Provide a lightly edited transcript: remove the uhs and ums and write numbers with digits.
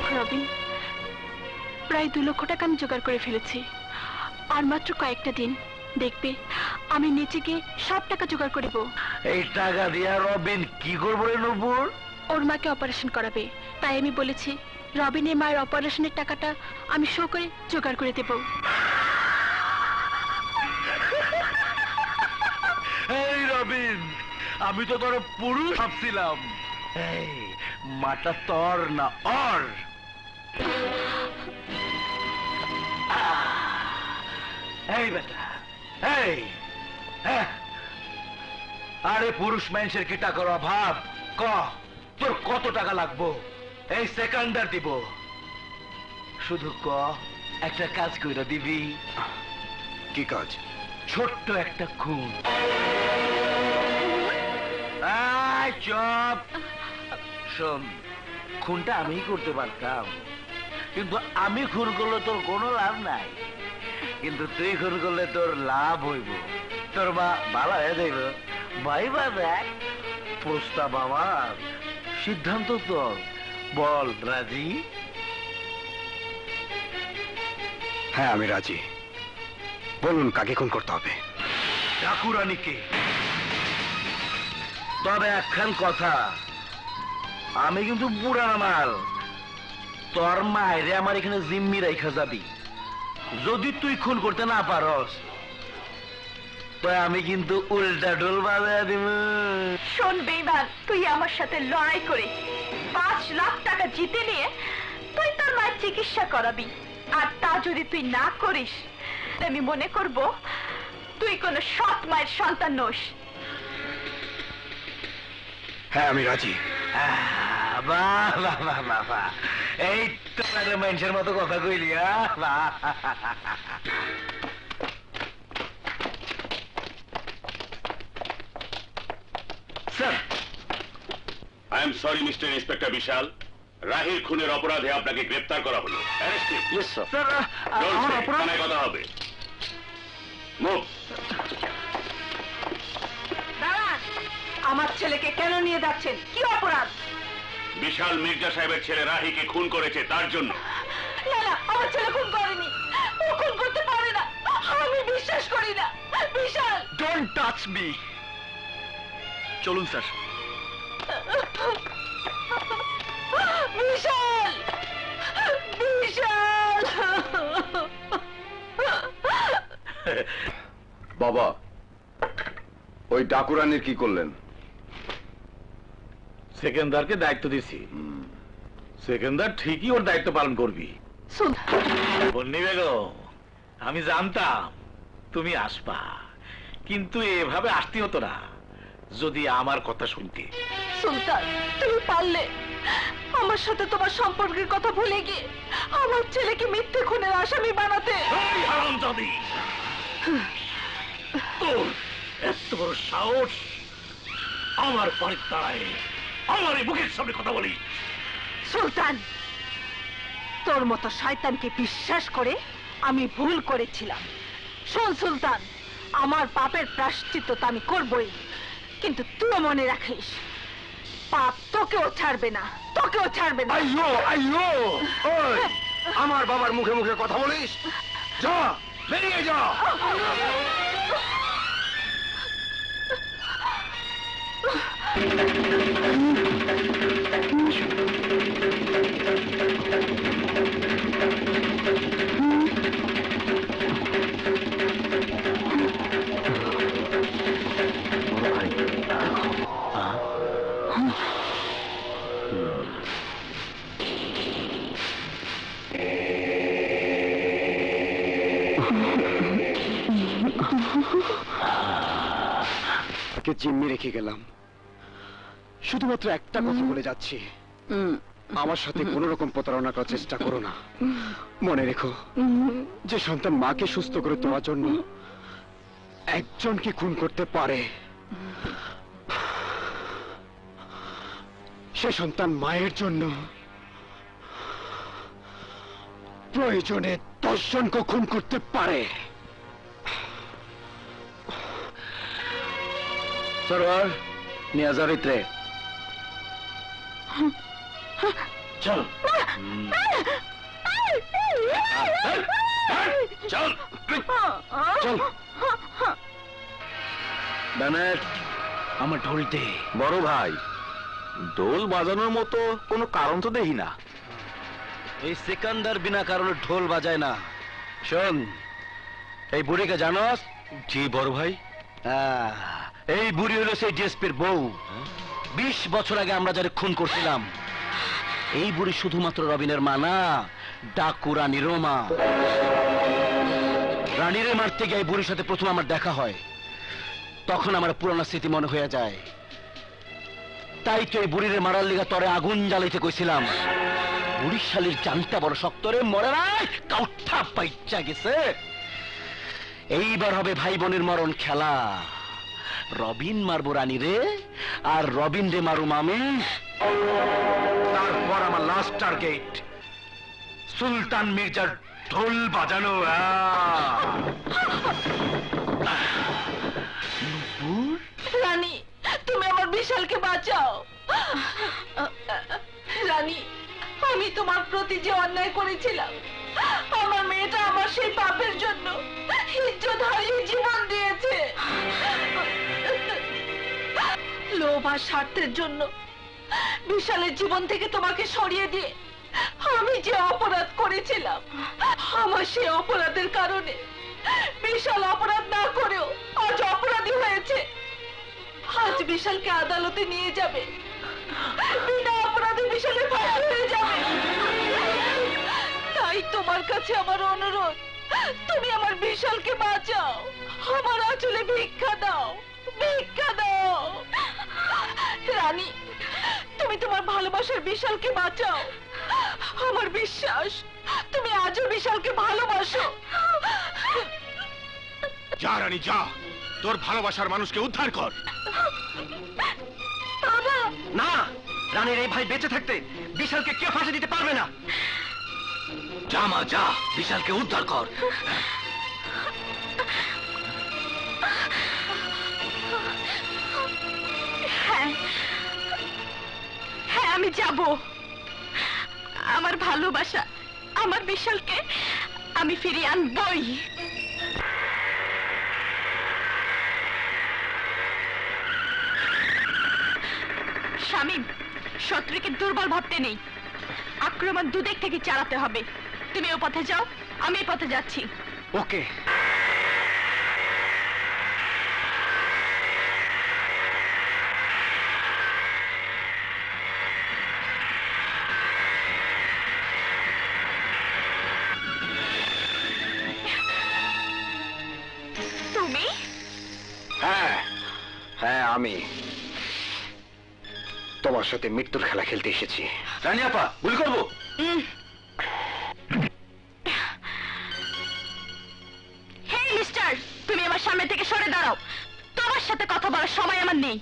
দেখো রবিন, প্রায় 2 লক্ষ টাকা আমি জোগাড় করে ফেলেছি। আর মাত্র কয়েকটা দিন দেখবে আমি নিচে গিয়ে সব টাকা জোগাড় করে দেবো। এই টাকা দিয়া রবিন কি করবো রে নূপুর? ওর মাকে অপারেশন করাবে, তাই আমি বলেছি রবিনের মায়ের অপারেশনের টাকাটা আমি শো করে জোগাড় করে দেব। এই রবিন, আমি তো তোর পুরুষ ভাবছিলাম। এই মাটা তোর না ওর। এই বেটা, এই আরে পুরুষ মানুষের কি টাকার অভাব? ক তোর কত টাকা লাগবো? এই সেকেন্ডার দিব। শুধু ক একটা কাজ কইরা দিবি। কি কাজ? ছোট্ট একটা খুন। চপ শোন, খুনটা আমি করতে পারতাম, কিন্তু আমি খুন করলে তোর কোনো লাভ নাই, কিন্তু তুই খুন করলে তোর লাভ হইব। তোর মা ভালো হয়ে যাইব। ভাইবা দেখ, প্রস্তাব আমার, সিদ্ধান্ত তোর। বল রাজি? হ্যাঁ আমি রাজি। বলুন কাকে খুন করতে হবে? ঠাকুরানীকে। তবে একখান কথা, আমি কিন্তু পুরানা মাল। তোর মায়েরে আমার এখানে জিম্মি রাইখা যাবি। যদি তুই খুন করতে না পারস, তো আমি কিন্তু উল্টা ঢোল বাজায় দিব। শোন বেঈমান, তুই আমার সাথে লড়াই করে 5 লাখ টাকা জিতে নিয়ে তুই তোর মায়ের চিকিৎসা করাবি, আর তা যদি তুই না করিস আমি মনে করব তুই কোনো সৎ মায়ের সন্তান নোস। হ্যাঁ আমি রাজি। বাহ বাহ বাহ বাহ বাহ, এই তো মানুষের মতো কথা কইলি। Sir, I am sorry mister inspector Vishal, রাহির খুনের অপরাধে আপনাকে গ্রেফতার করা হলো। স্যার আমার অপরাধ। থানায় কথা হবে। মুভ। দাঁড়ান, আমার ছেলেকে কেন নিয়ে যাচ্ছেন? কি অপরাধ? বিশাল মির্জা সাহেবের ছেলে রাহিকে খুন করেছে, তার জন্য। না না, আমার ছেলে খুন করেনি, ও খুন করতে পারে না, আমি বিশ্বাস করি না। বিশাল, ডোন্ট টাচ মি। চলুন স্যার। বিশাল, বিশাল। বাবা, ওই ডাকুরানির কি করলেন? সেকেন্দারকে দায়িত্ব দিছি। সেকেন্দার ঠিকই ওর দায়িত্ব পালন করবি। বন্নি বেগম, আমি জানতাম তুমি আসবা, কিন্তু এভাবে আসতে হতো না যদি আমার কথা শুনতে। সুলতান, তুমি পারলে আমার সাথে তোমার সম্পর্কের কথা ভুলে গিয়ে আমার ছেলেকে মিথ্যে খুনের আসামি বানাতে। এই হারামজাদি, তোর এত বড় সাহস! আমার বাড়ির দাঁড়ায় আমার এই মুখের সামনে কথা বলি? সুলতান, তোর মতো শয়তানকে বিশ্বাস করে আমি ভুল করেছিলাম। শোন সুলতান, আমার পাপের প্রায়শ্চিত্ত তো আমি করবই, কিন্তু তুইও মনে রাখিস পাপ তোকেও ছাড়বে না, তোকেও ছাড়বে না। আইয়ো আইয়ো, ওই আমার বাবার মুখে মুখে কথা বলিস? যা, বেরিয়ে যা। জিম্মি রেখে গেলাম, শুধুমাত্র একটা কথা বলে যাচ্ছি, আমার সাথে কোন রকম প্রতারণা করার চেষ্টা করো না। মনে রেখো, যে সন্তান মাকে সুস্থ করে তোলার জন্য একজনকে খুন করতে পারে, সে সন্তান মায়ের জন্য প্রয়োজনে 10 জনকে খুন করতে পারে। সরোয়ার, নিয়ে যা ভিতরে। চল চল চল ব্যানার আমার ঢোলতে। বড় ভাই, ঢোল বাজানোর মতো কোনো কারণ তো দেখি না। এই সিকান্দার বিনা কারণে ঢোল বাজায় না। শোন, এই বুড়িকে জানোস? জি বড় ভাই। এই বুড়ি হলো সেই ডিএসপির বউ। 20 বছর আগে আমরা যারা খুন করছিলাম, এই বুড়ি শুধুমাত্র রবিনের মা না, ডাকু রানীরও মা। রানীরে মারতে গিয়ে এই বুড়ির সাথে প্রথম আমার দেখা হয়, তখন আমার পুরানো স্মৃতি মনে হয়ে যায়। তাই তো এই বুড়িরে মারার লিগা তরে আগুন জ্বালাইতে কইছিলাম। বুড়ির শালির জানটা বড় শক্ত রে, মরে নাই কাউঠা পাইচা গেছে। এইবার হবে ভাই বোনের মরণ খেলা। রবিন মারবো রানী রে, আর রবিন রে মারুম আমি। তারপর আমার লাস্ট টার্গেট সুলতান মির্জার ঢোল বাজানো। রানী, তুমি আমার বিশালকে বাঁচাও। রানী, আমি তোমার প্রতি যে অন্যায় করেছিলাম, আমার মেয়েটা আমার সেই পাপের জন্য ইজ্জত হারিয়ে জীবন দিয়েছে। লোভ আর স্বার্থের জন্য বিশালের জীবন থেকে তোমাকে সরিয়ে দিয়ে আমি যে অপরাধ করেছিলাম, আমার সেই অপরাধের কারণে বিশাল অপরাধ না করেও আজ অপরাধী হয়েছে। আজ বিশালকে আদালতে নিয়ে যাবে, বিনা অপরাধে বিশালের ফাঁসি হয়ে যাবে। তাই তোমার কাছে আমার অনুরোধ, তুমি আমার বিশালকে বাঁচাও। আমার আঁচলে ভিক্ষা দাও, ভিক্ষা দাও। রানী, তুমি তোমার ভালোবাসার বিশালকে বাঁচাও। আমার বিশ্বাস তুমি আজও বিশালকে ভালোবাসো। যা রানী যা, তোর ভালোবাসার মানুষকে উদ্ধার কর। বাবা, না, রানীর এই ভাই বেঁচে থাকতে বিশালকে কেউ ফাঁসি দিতে পারবে না। যা মা যা, বিশালকে উদ্ধার কর। হ্যাঁ হ্যাঁ, আমি যাব। আমার ভালোবাসা, আমার বিশালকে আমি ফিরিয়ে আনবই। শামীম, শত্রুকে দুর্বল ভাবতে নেই, আক্রমণ দুদিক থেকে চালাতে হবে। তুমি ও পথে যাও, আমি এই পথে যাচ্ছি। ওকে। তুমি? হ্যাঁ হ্যাঁ, আমি তোমার সাথে মৃত্যুর খেলা খেলতে এসেছি। রানী আপা, গুলি করবো? হে মিস্টার, তুমি আমার সামনে থেকে সরে দাঁড়াও। তোমার সাথে কথা বলার সময় আমার নেই।